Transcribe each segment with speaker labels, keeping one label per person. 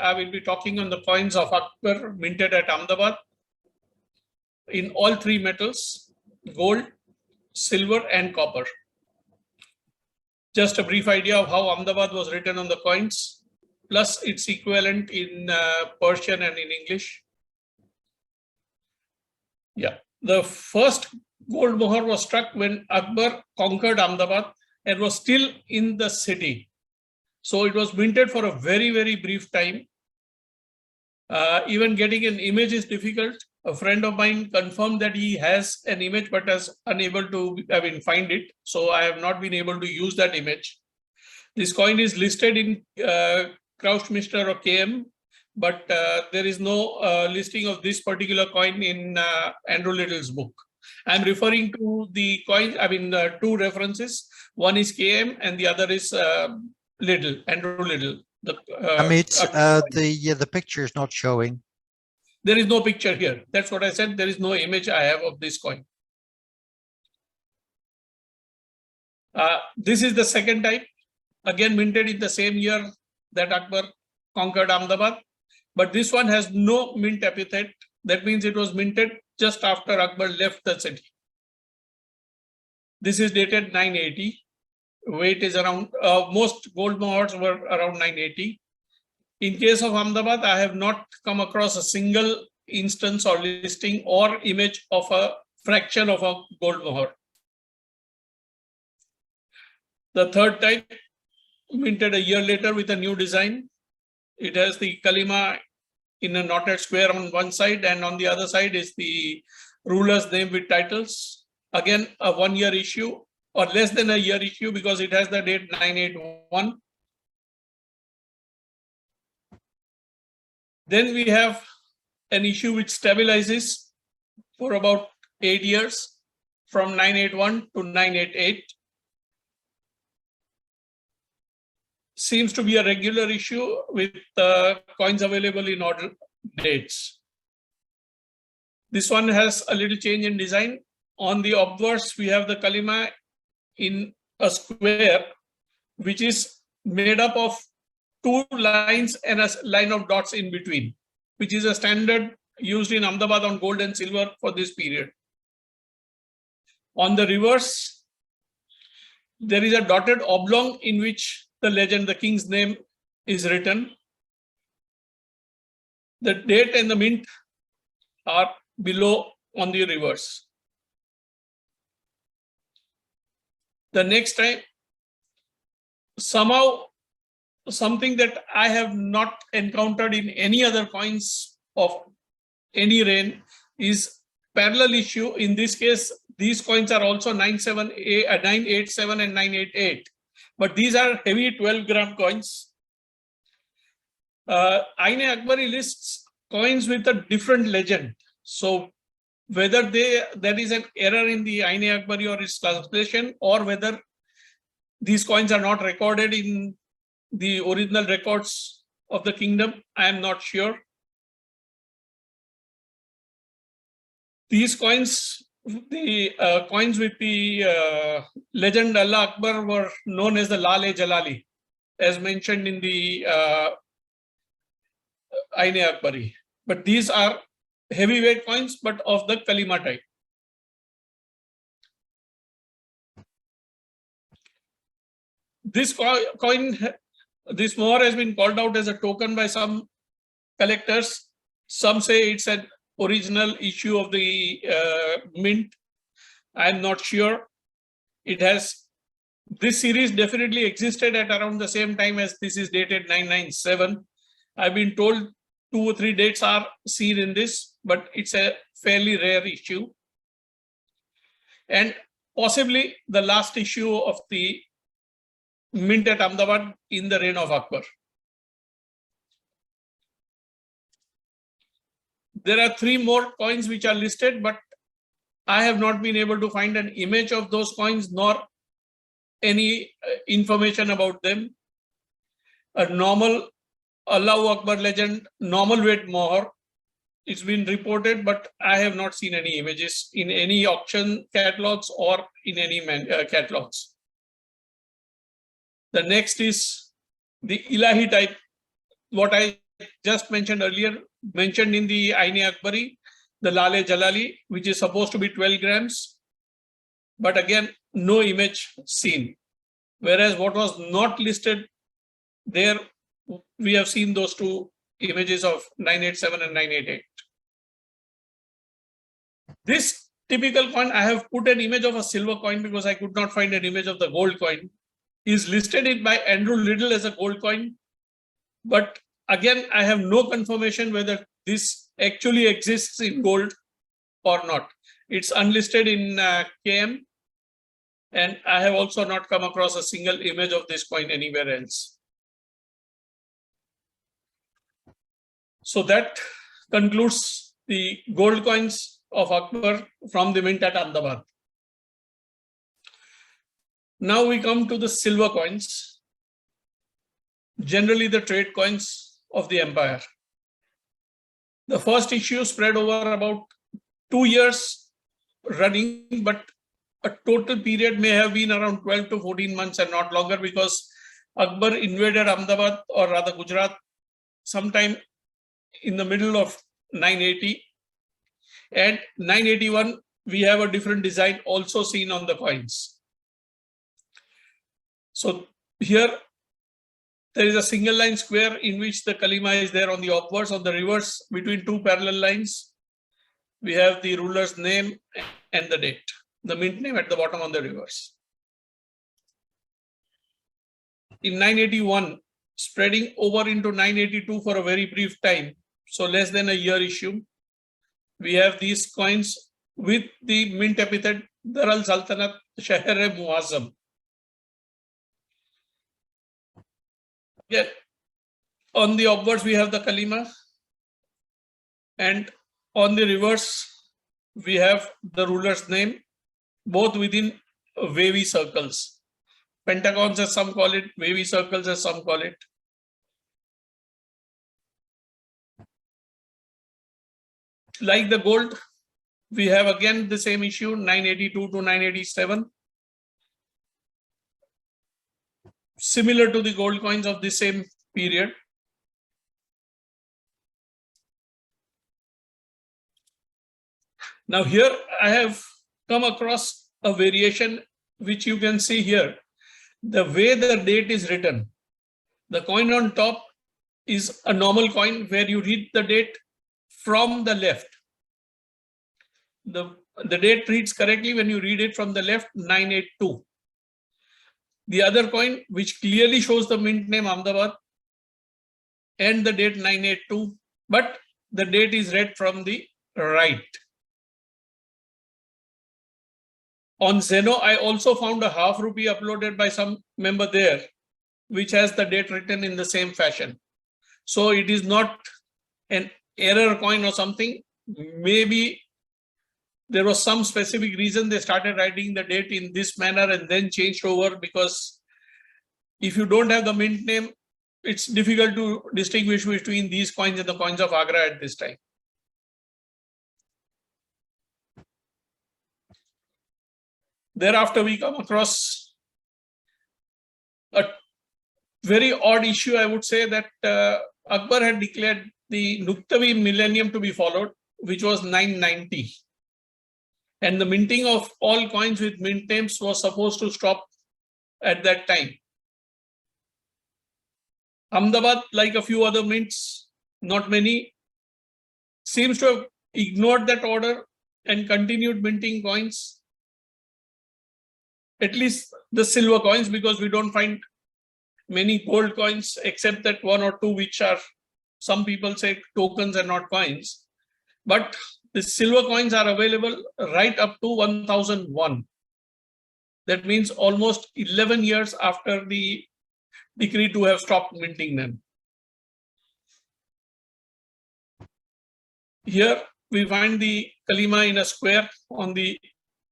Speaker 1: I will be talking on the coins of Akbar minted at Ahmedabad in all three metals, gold, silver, and copper. Just a brief idea of how Ahmedabad was written on the coins, plus its equivalent in Persian and in English. Yeah, the first gold mohar was struck when Akbar conquered Ahmedabad and was still in the city. So it was minted for a very, very brief time. Even getting an image is difficult. A friend of mine confirmed that he has an image but is unable to find it. So I have not been able to use that image. This coin is listed in Krausmister or KM, but there is no listing of this particular coin in Andrew Little's book. I'm referring to the coin, two references. One is KM and the other is Little, Andrew Little.
Speaker 2: The picture is not showing.
Speaker 1: There is no picture here. That's what I said. There is no image I have of this coin. This is the second type, again minted in the same year that Akbar conquered Ahmedabad. But this one has no mint epithet. That means it was minted just after Akbar left the city. This is dated 980. Weight is around, most gold mohars were around 980. In case of Ahmedabad, I have not come across a single instance or listing or image of a fraction of a gold mohar. The third type, minted a year later with a new design. It has the kalima in a knotted square on one side, and on the other side is the ruler's name with titles. Again, a 1 year issue, or less than a year issue, because it has the date 981. Then we have an issue which stabilizes for about 8 years, from 981 to 988. Seems to be a regular issue with coins available in odd dates. This one has a little change in design. On the obverse, we have the kalima in a square, which is made up of 2 lines and a line of dots in between, which is a standard used in Ahmedabad on gold and silver for this period. On the reverse, there is a dotted oblong in which the legend, the king's name, is written. The date and the mint are below on the reverse. The next time, somehow, something that I have not encountered in any other coins of any reign is parallel issue. In this case, these coins are also 987 and 988, but these are heavy 12-gram coins. Aine Akbari lists coins with a different legend. So whether there is an error in the Aine Akbari or its translation, or whether these coins are not recorded in the original records of the kingdom, I am not sure. These coins, the coins with the legend Allah Akbar, were known as the Lal-e-Jalali, as mentioned in the Aine Akbari. But these are heavyweight coins, but of the Kalima type. This coin, this mohar has been called out as a token by some collectors. Some say it's an original issue of the mint. I'm not sure. It has, this series definitely existed at around the same time as this is dated 997. I've been told 2 or 3 dates are seen in this, but it's a fairly rare issue. And possibly the last issue of the mint at Ahmedabad in the reign of Akbar. There are 3 more coins which are listed, but I have not been able to find an image of those coins nor any information about them. A normal Allahu Akbar legend, normal weight mohar, it's been reported, but I have not seen any images in any auction catalogs or in any catalogs. The next is the Ilahi type, what I just mentioned earlier, mentioned in the Aine Akbari, the Lale Jalali, which is supposed to be 12 grams, but again, no image seen. Whereas what was not listed there, we have seen those two images of 987 and 988. This typical coin, I have put an image of a silver coin because I could not find an image of the gold coin, is listed in by Andrew Liddell as a gold coin. But again, I have no confirmation whether this actually exists in gold or not. It's unlisted in KM. And I have also not come across a single image of this coin anywhere else. So that concludes the gold coins of Akbar from the mint at Ahmedabad. Now we come to the silver coins, generally the trade coins of the empire. The first issue spread over about 2 years running, but a total period may have been around 12 to 14 months and not longer, because Akbar invaded Ahmedabad, or rather Gujarat, sometime in the middle of 980. And 981, we have a different design also seen on the coins. So here, there is a single line square in which the kalima is there on the obverse. On the reverse, between two parallel lines, we have the ruler's name and the date, the mint name at the bottom on the reverse. In 981, spreading over into 982 for a very brief time, so less than a year issue, we have these coins with the mint epithet Dar al Saltanat Shahr-e-Muazzam. Yeah. On the obverse, we have the kalima, and on the reverse, we have the ruler's name, both within wavy circles. Pentagons, as some call it, wavy circles, as some call it. Like the gold, we have again the same issue, 982 to 987. Similar to the gold coins of the same period. Now here I have come across a variation which you can see here. The way the date is written, the coin on top is a normal coin where you read the date from the left. The date reads correctly when you read it from the left, 982. The other coin, which clearly shows the mint name Ahmedabad and the date 982, but the date is read from the right. On Zeno, I also found a half rupee uploaded by some member there, which has the date written in the same fashion. So it is not an error coin or something. Maybe there was some specific reason they started writing the date in this manner and then changed over, because if you don't have the mint name, it's difficult to distinguish between these coins and the coins of Agra at this time. Thereafter, we come across a very odd issue, I would say, that Akbar had declared the Nuktavi millennium to be followed, which was 990. And the minting of all coins with mint names was supposed to stop at that time. Ahmedabad, like a few other mints, not many, seems to have ignored that order and continued minting coins, at least the silver coins, because we don't find many gold coins except that one or two which are, some people say, tokens and not coins. But the silver coins are available right up to 1001. That means almost 11 years after the decree to have stopped minting them. Here we find the kalima in a square on the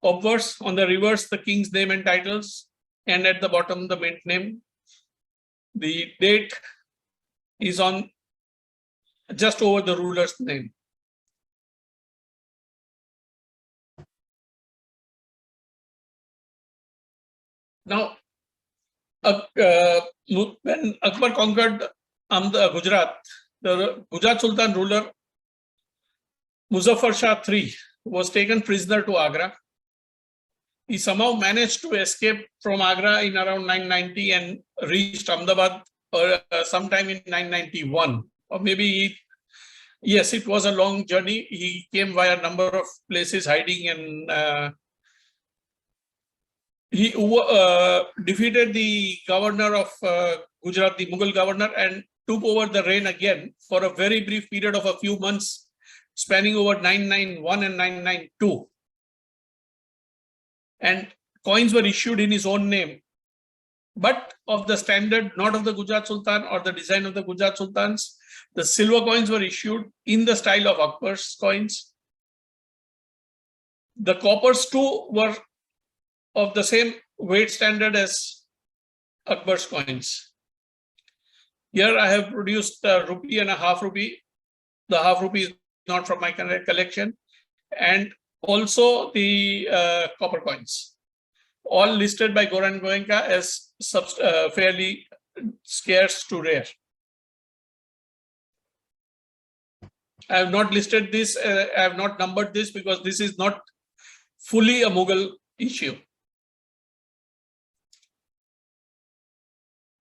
Speaker 1: obverse, on the reverse, the king's name and titles, and at the bottom, the mint name. The date is on just over the ruler's name. Now, when Akbar conquered Gujarat, the Gujarat Sultan ruler Muzaffar Shah III was taken prisoner to Agra. He somehow managed to escape from Agra in around 990 and reached Ahmedabad sometime in 991. Or maybe, yes, it was a long journey. He came via a number of places hiding, and he defeated the governor of Gujarat, the Mughal governor, and took over the reign again for a very brief period of a few months, spanning over 991 and 992. And coins were issued in his own name, but of the standard, not of the Gujarat Sultan or the design of the Gujarat Sultans. The silver coins were issued in the style of Akbar's coins. The coppers too were of the same weight standard as Akbar's coins. Here I have produced a rupee and a half rupee. The half rupee is not from my collection. And also the copper coins, all listed by Goran Goenka as fairly scarce to rare. I have not listed this, I have not numbered this because this is not fully a Mughal issue.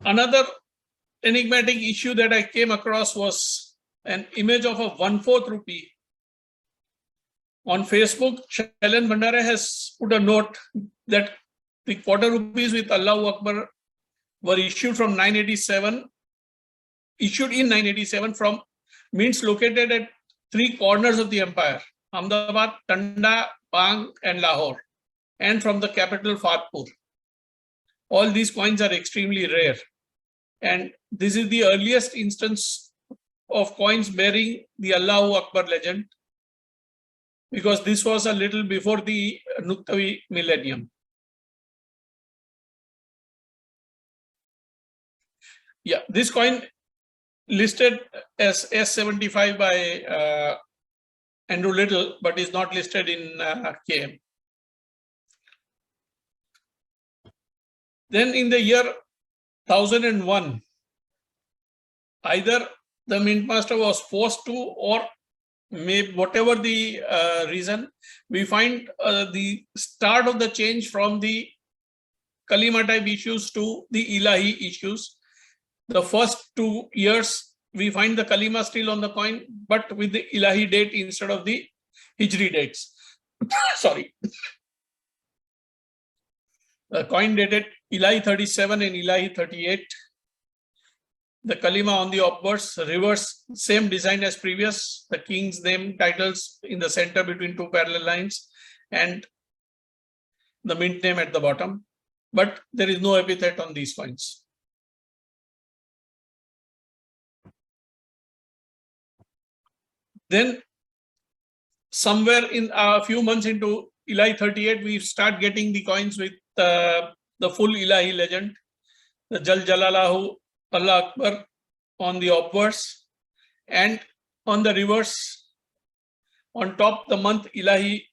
Speaker 1: Another enigmatic issue that I came across was an image of a 1/4 rupee. On Facebook, Shailen Bhandare has put a note that the quarter rupees with Allahu Akbar were issued from 987, issued in 987 from mints located at 3 corners of the empire, Ahmedabad, Tanda, Pang, and Lahore, and from the capital Fatpur. All these coins are extremely rare. And this is the earliest instance of coins bearing the Allahu Akbar legend, because this was a little before the Nuktavi millennium. Yeah, this coin listed as S75 by Andrew Little, but is not listed in KM. Then in the year 1001, either the mint master was forced to, or maybe whatever the reason, we find the start of the change from the Kalima type issues to the Ilahi issues. The first 2 years, we find the Kalima still on the coin, but with the Ilahi date instead of the Hijri dates. Sorry. The coin dated Ilahi 37 and Ilahi 38. The Kalima on the obverse, reverse, same design as previous. The king's name, titles in the center between 2 parallel lines, and the mint name at the bottom. But there is no epithet on these coins. Then somewhere in a few months into Ilahi 38, we start getting the coins with the full Ilahi legend, the Jal Jalalahu Allah Akbar on the obverse, and on the reverse, on top the month Ilahi,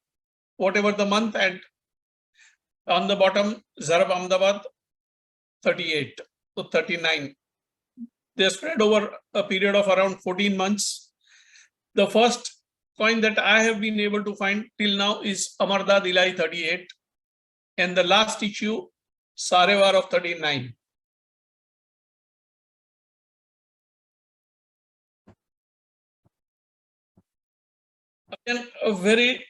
Speaker 1: whatever the month, and on the bottom Zarab Ahmedabad 38 to 39. They spread over a period of around 14 months. The first coin that I have been able to find till now is Amardad Ilahi 38, and the last issue Sarewar of 39. Again, a very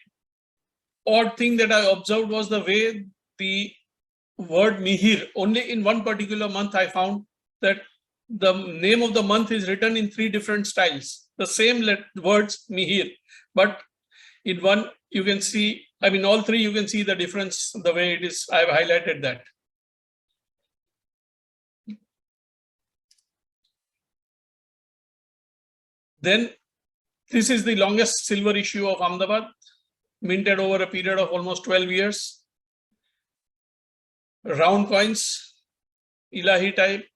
Speaker 1: odd thing that I observed was the way the word Mihir, only in one particular month I found that the name of the month is written in 3 different styles. The same words Mihir, but in one you can see, I mean all 3 you can see the difference, the way it is. I have highlighted that. Then this is the longest silver issue of Ahmedabad, minted over a period of almost 12 years. Round coins, Ilahi type,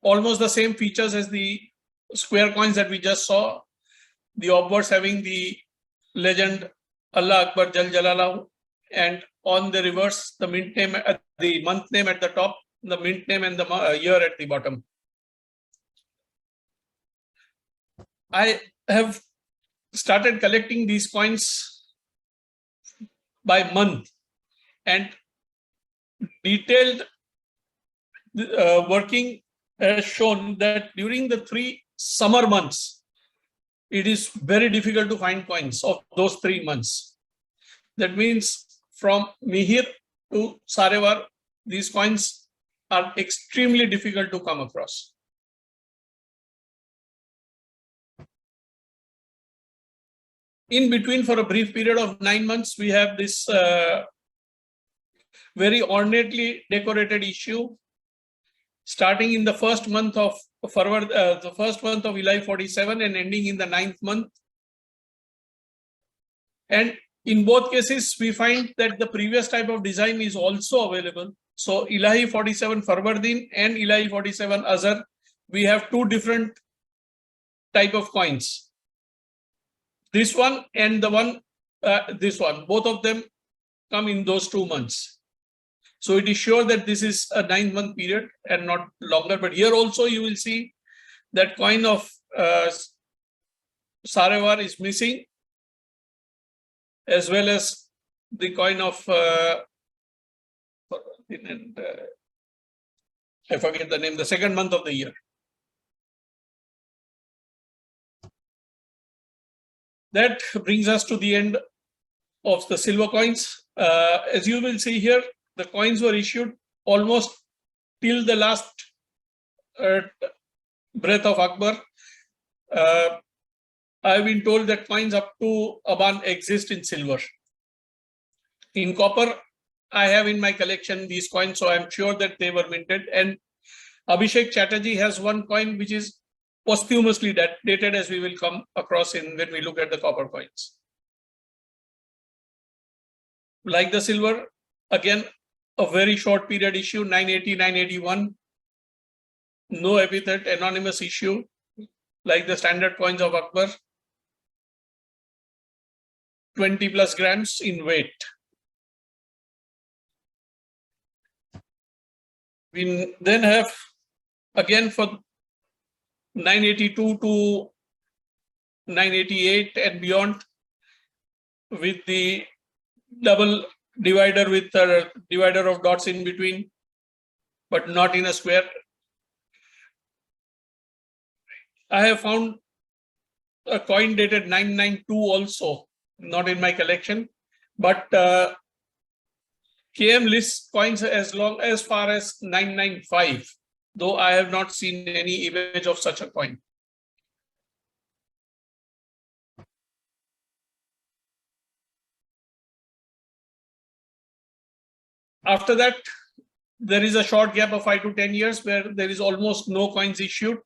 Speaker 1: almost the same features as the square coins that we just saw. The obverse having the legend Allah Akbar Jal Jalalahu, and on the reverse, the mint name, the month name at the top, the mint name and the year at the bottom. I have started collecting these coins by month, and detailed working has shown that during the 3 summer months, it is very difficult to find coins of those 3 months. That means from Mihir to Sarevar, these coins are extremely difficult to come across. In between, for a brief period of 9 months, we have this very ornately decorated issue, starting in the first month of the first month of Ilahi 47 and ending in the 9th month. And in both cases, we find that the previous type of design is also available. So Ilahi 47 Farvardin and Ilahi 47 Azhar, we have 2 different type of coins. This one and the one, this one, both of them come in those 2 months. So it is sure that this is a 9-month period and not longer. But here also you will see that coin of Sarevar is missing, as well as the coin of I forget the name, the 2nd month of the year. That brings us to the end of the silver coins. As you will see here, the coins were issued almost till the last breath of Akbar. I've been told that coins up to Aban exist in silver. In copper, I have in my collection these coins, so I'm sure that they were minted. And Abhishek Chatterjee has one coin which is posthumously dated, as we will come across when we look at the copper coins. Like the silver, again, a very short period issue, 980, 981. No epithet, anonymous issue, like the standard coins of Akbar. 20 plus grams in weight. We then have, again, for 982 to 988 and beyond, with the double divider with a divider of dots in between, but not in a square. I have found a coin dated 992 also, not in my collection, but KM lists coins as far as 995, though I have not seen any image of such a coin. After that, there is a short gap of 5 to 10 years where there is almost no coins issued.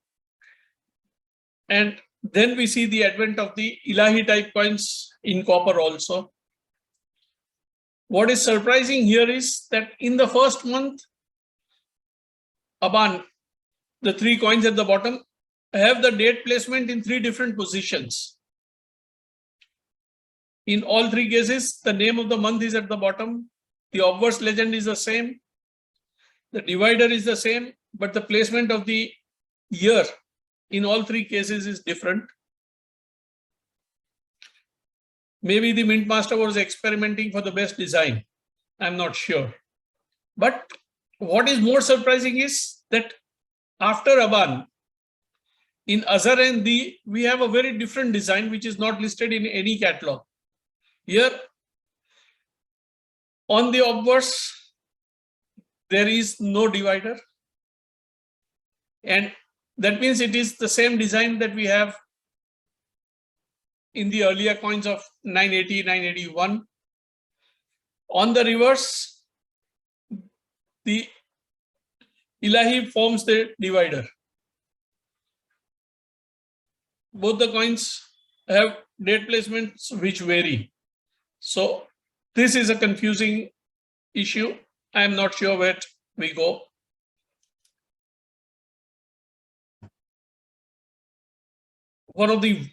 Speaker 1: And then we see the advent of the Ilahi type coins in copper also. What is surprising here is that in the first month, Aban, the 3 coins at the bottom, have the date placement in 3 different positions. In all 3 cases, the name of the month is at the bottom. The obverse legend is the same. The divider is the same, but the placement of the year in all 3 cases is different. Maybe the mint master was experimenting for the best design. I'm not sure. But what is more surprising is that after Aban, in Azhar and Di, we have a very different design which is not listed in any catalog. Here, on the obverse, there is no divider. And that means it is the same design that we have in the earlier coins of 980, 981. On the reverse, the Ilahi forms the divider. Both the coins have date placements which vary. So this is a confusing issue. I am not sure where we go. One of the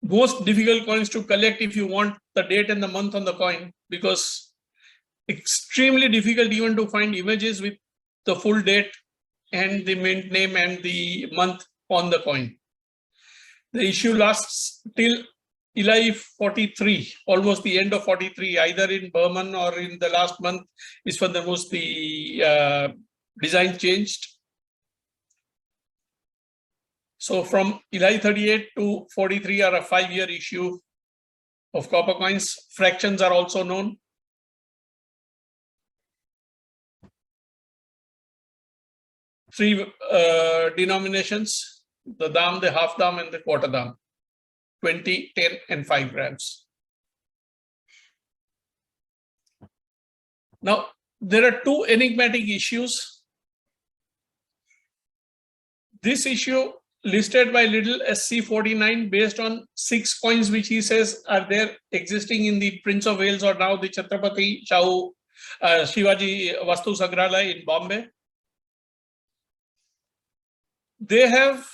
Speaker 1: most difficult coins to collect if you want the date and the month on the coin, because extremely difficult even to find images with the full date and the mint name and the month on the coin. The issue lasts till Ilahi 43, almost the end of 43, either in Burman or in the last month is when the most the design changed. So from Ilahi 38 to 43 are a 5-year issue of copper coins. Fractions are also known. Three denominations: the dam, the half dam, and the quarter dam. 20, 10, and 5 grams. Now, there are two enigmatic issues. This issue listed by Little SC49 based on 6 coins which he says are there existing in the Prince of Wales or now the Chhatrapati Shivaji Vastu Sangrahalaya in Bombay. They have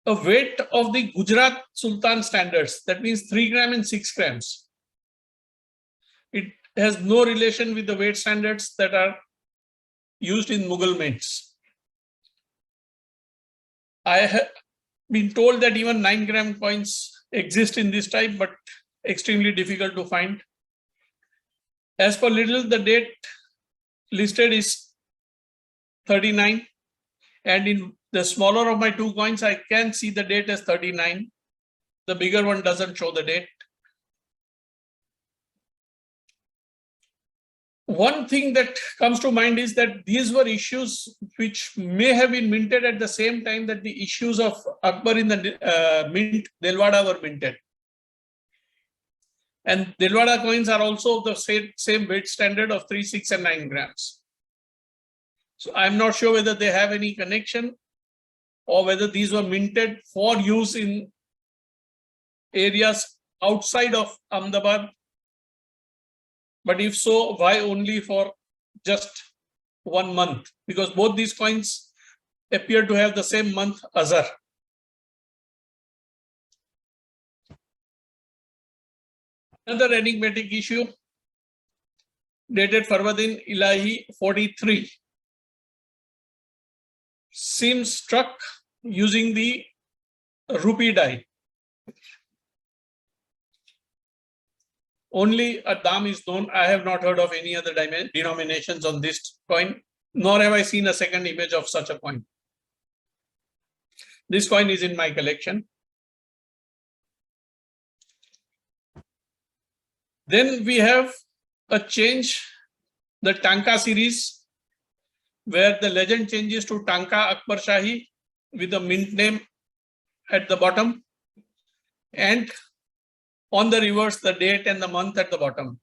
Speaker 1: a weight of the Gujarat Sultan standards. That means 3 grams and 6 grams. It has no relation with the weight standards that are used in Mughal mints. I have been told that even 9-gram coins exist in this type, but extremely difficult to find. As per Little, the date listed is 39, and in the smaller of my 2 coins, I can see the date as 39. The bigger one doesn't show the date. One thing that comes to mind is that these were issues which may have been minted at the same time that the issues of Akbar in the mint, Delwada, were minted. And Delwada coins are also the same weight standard of 3, 6, and 9 grams. So I'm not sure whether they have any connection or whether these were minted for use in areas outside of Ahmedabad. But if so, why only for just 1 month? Because both these coins appear to have the same month, Azar. Another enigmatic issue dated Farvardin Ilahi 43 seems struck using the rupee die. Only a dam is known. I have not heard of any other denominations on this coin, nor have I seen a second image of such a coin. This coin is in my collection. Then we have a change, the Tanka series, where the legend changes to Tanka Akbar Shahi with the mint name at the bottom, and on the reverse, the date and the month at the bottom.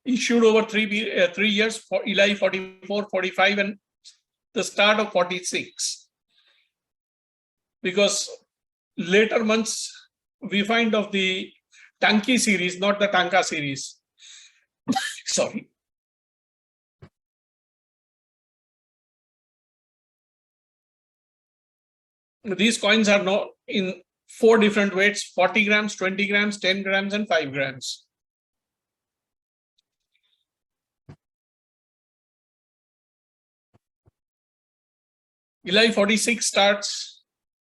Speaker 1: Issued over 3 years for Ilahi 44, 45, and the start of 46. Because later months we find of the Tanki series, not the Tanka series. Sorry. These coins are now in 4 different weights: 40 grams, 20 grams, 10 grams, and 5 grams. Ilahi 46 starts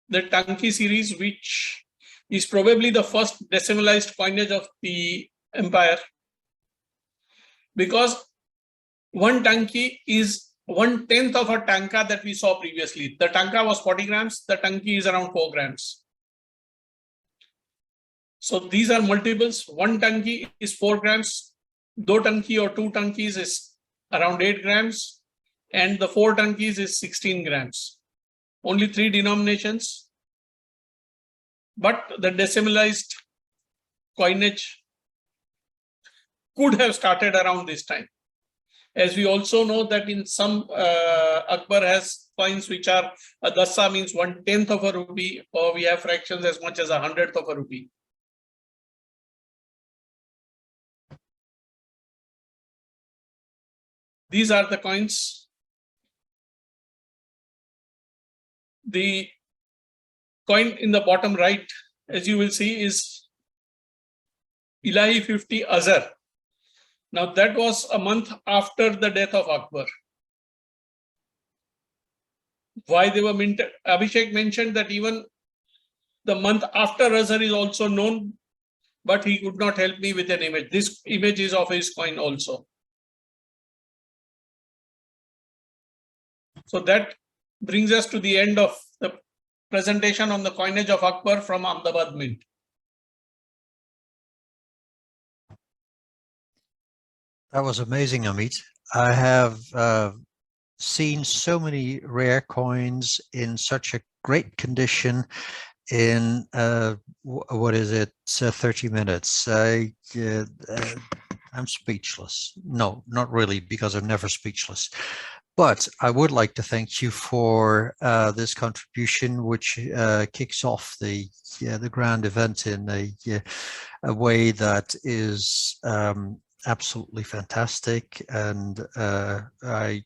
Speaker 1: the Tanki series, which is probably the first decimalized coinage of the empire, because 1 Tanki is 1/10 of a Tanka that we saw previously. The Tanka was 40 grams, the Tanki is around 4 grams. So these are multiples. 1 Tanki is 4 grams, 2 Tanki or 2 Tankis is around 8 grams, and the 4 Tankis is 16 grams. Only 3 denominations, but the decimalized coinage could have started around this time. As we also know that in some Akbar has coins which are a dasa, means 1/10 of a rupee, or we have fractions as much as 100th of a rupee. These are the coins. The coin in the bottom right, as you will see, is Ilahi 50 Azar. Now that was a month after the death of Akbar. Why they were minted? Abhishek mentioned that even the month after Azhar is also known, but he could not help me with an image. This image is of his coin also. So that brings us to the end of the presentation on the coinage of Akbar from Ahmedabad Mint.
Speaker 2: That was amazing, Amit. I have seen so many rare coins in such a great condition in what is it, 30 minutes. I'm speechless. No, not really, because I'm never speechless. But I would like to thank you for this contribution, which kicks off the grand event in a way that is absolutely fantastic. And I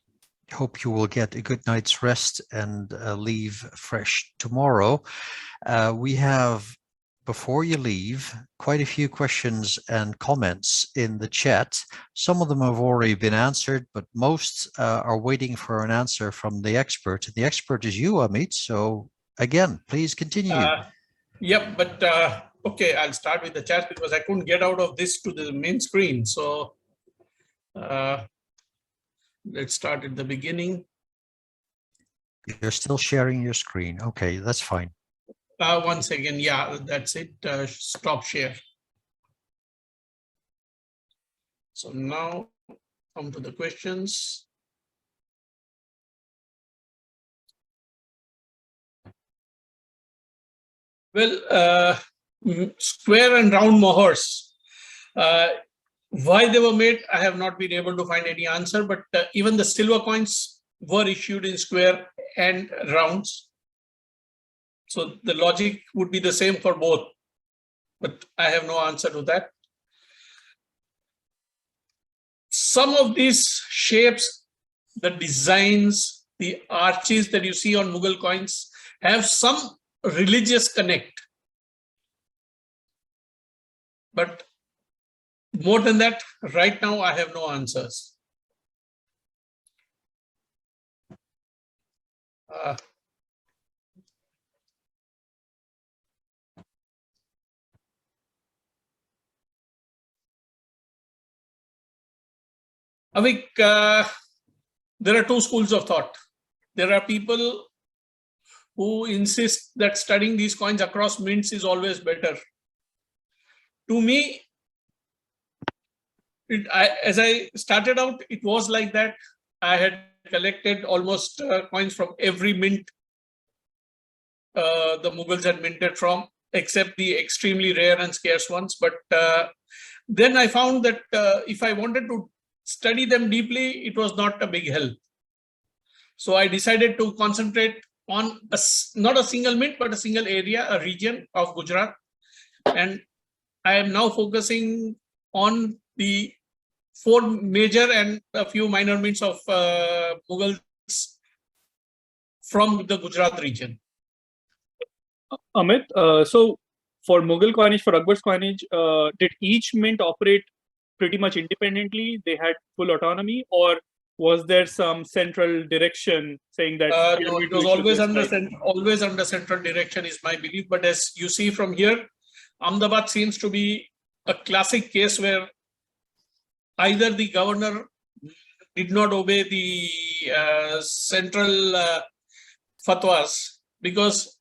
Speaker 2: hope you will get a good night's rest and leave fresh tomorrow. We have, before you leave, quite a few questions and comments in the chat. Some of them have already been answered, but most are waiting for an answer from the expert. The expert is you, Amit. So again, please continue.
Speaker 1: Yep, but okay, I'll start with the chat because I couldn't get out of this to the main screen. So let's start at the beginning.
Speaker 2: You're still sharing your screen. Okay, that's fine.
Speaker 1: Once again, yeah, that's it. Stop share. So now come to the questions. Well, square and round mohurs. Why they were made, I have not been able to find any answer, but even the silver coins were issued in square and rounds. So the logic would be the same for both, but I have no answer to that. Some of these shapes, the designs, the arches that you see on Mughal coins have some religious connect. But more than that, right now, I have no answers. Avik, there are two schools of thought. There are people who insist that studying these coins across mints is always better. To me, as I started out, it was like that. I had collected almost coins from every mint the Mughals had minted from, except the extremely rare and scarce ones. But then I found that if I wanted to study them deeply, it was not a big help. So I decided to concentrate on not a single mint, but a single area, a region of Gujarat. And I am now focusing on the 4 major and a few minor mints of Mughals from the Gujarat region.
Speaker 3: Amit, so for Mughal coinage, for Akbar's coinage, did each mint operate pretty much independently? They had full autonomy, or was there some central direction saying that?
Speaker 1: No, it was always under central direction is my belief. But as you see from here, Ahmedabad seems to be a classic case where either the governor did not obey the central fatwas, because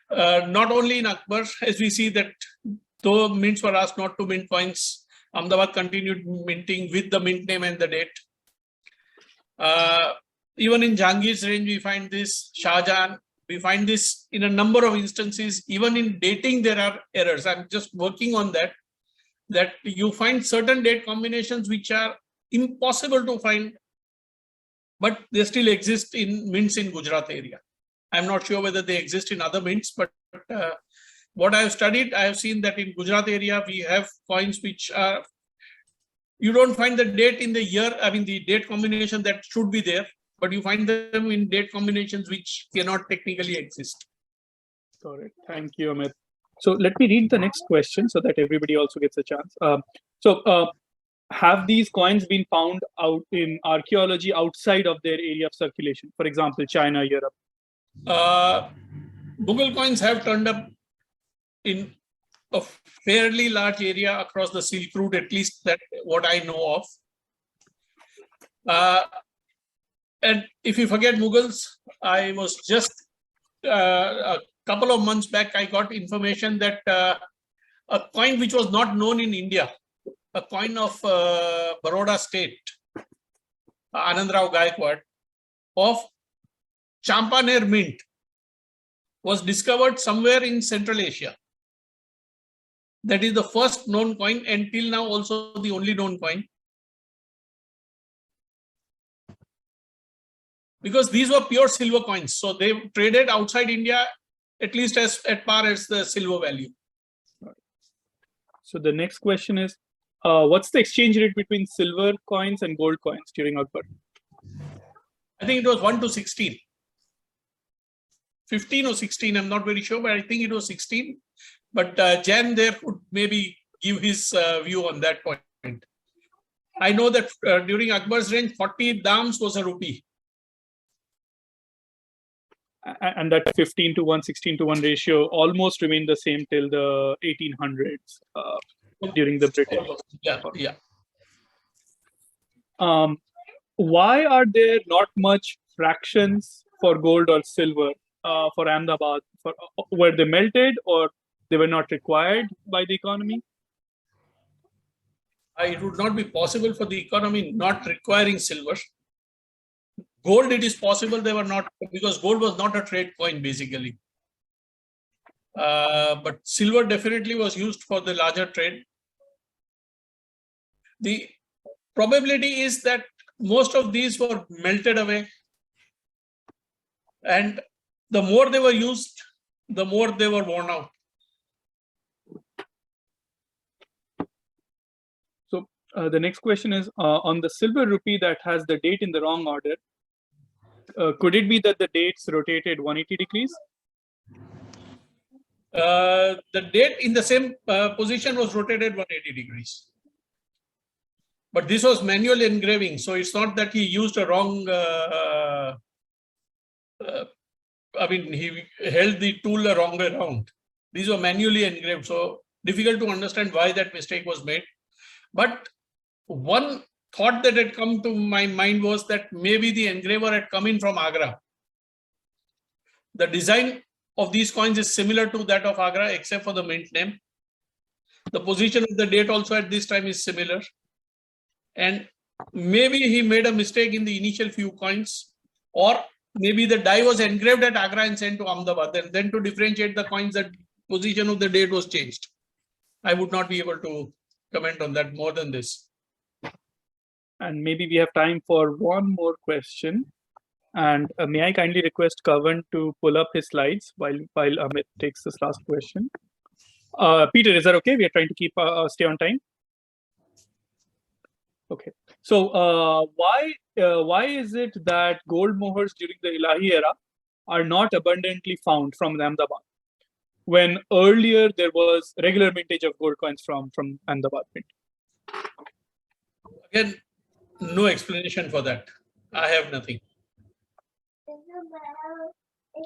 Speaker 1: not only in Akbar, as we see that though mints were asked not to mint coins, Ahmedabad continued minting with the mint name and the date. Even in Jahangir's range, we find this. Shah Jahan, we find this in a number of instances. Even in dating, there are errors. I'm just working on that. That you find certain date combinations which are impossible to find, but they still exist in mints in Gujarat area. I'm not sure whether they exist in other mints, but what I have studied, I have seen that in Gujarat area, we have coins which are, you don't find the date in the year, I mean the date combination that should be there, but you find them in date combinations which cannot technically exist.
Speaker 3: Got it. Thank you, Amit. So let me read the next question so that everybody also gets a chance. Have these coins been found out in archaeology outside of their area of circulation? For example, China, Europe?
Speaker 1: Mughal coins have turned up in a fairly large area across the Silk Route, at least that what I know of. And if you forget Mughals, I was just a couple of months back, I got information that a coin which was not known in India, a coin of Baroda state, Anandrao Gaikwad, of Champaner Mint, was discovered somewhere in Central Asia. That is the first known coin, and till now also the only known coin. Because these were pure silver coins, so they traded outside India at least as at par as the silver value.
Speaker 3: So the next question is, what's the exchange rate between silver coins and gold coins during Akbar?
Speaker 1: I think it was 1 to 16. 15 or 16, I'm not very sure, but I think it was 16. But Jan there could maybe give his view on that point. I know that during Akbar's reign, 40 dams was a rupee.
Speaker 3: And that 15 to 1, 16 to 1 ratio almost remained the same till the 1800s during the British.
Speaker 1: Yeah.
Speaker 3: Why are there not much fractions for gold or silver for Ahmedabad? Were they melted or they were not required by the economy?
Speaker 1: It would not be possible for the economy not requiring silver. Gold, it is possible they were not, because gold was not a trade coin basically. But silver definitely was used for the larger trade. The probability is that most of these were melted away. And the more they were used, the more they were worn out.
Speaker 3: So the next question is, on the silver rupee that has the date in the wrong order, could it be that the dates rotated 180 degrees?
Speaker 1: The date in the same position was rotated 180 degrees. But this was manual engraving, so it's not that he used a wrong, he held the tool the wrong way around. These were manually engraved, so difficult to understand why that mistake was made. But one thought that had come to my mind was that maybe the engraver had come in from Agra. The design of these coins is similar to that of Agra, except for the mint name. The position of the date also at this time is similar. And maybe he made a mistake in the initial few coins, or maybe the die was engraved at Agra and sent to Ahmedabad. And then to differentiate the coins, that position of the date was changed. I would not be able to comment on that more than this.
Speaker 3: And maybe we have time for one more question. And may I kindly request Kavan to pull up his slides while Amit takes this last question. Peter, is that okay? We are trying to keep stay on time. Okay. So why is it that gold mohurs during the Ilahi era are not abundantly found from Ahmedabad, when earlier there was regular mintage of gold coins from Ahmedabad Mint?
Speaker 1: Again, no explanation for that. I have nothing.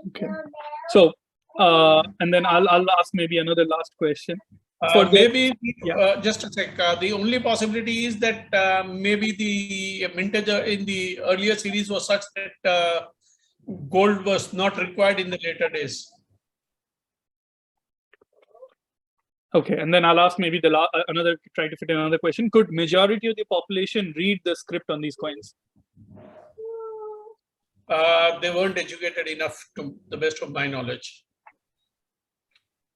Speaker 3: Okay. So, and then I'll ask maybe another last question.
Speaker 1: Just a sec. The only possibility is that maybe the mintage in the earlier series was such that gold was not required in the later days.
Speaker 3: Okay, and then I'll ask maybe try to fit in another question. Could majority of the population read the script on these coins?
Speaker 1: They weren't educated enough, to the best of my knowledge.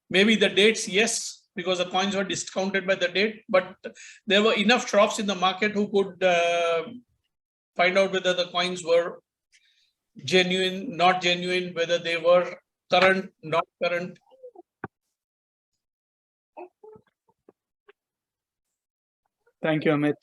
Speaker 1: Maybe the dates, yes, because the coins were discounted by the date, but there were enough shops in the market who could find out whether the coins were genuine, not genuine, whether they were current, not current.
Speaker 3: Thank you, Amit.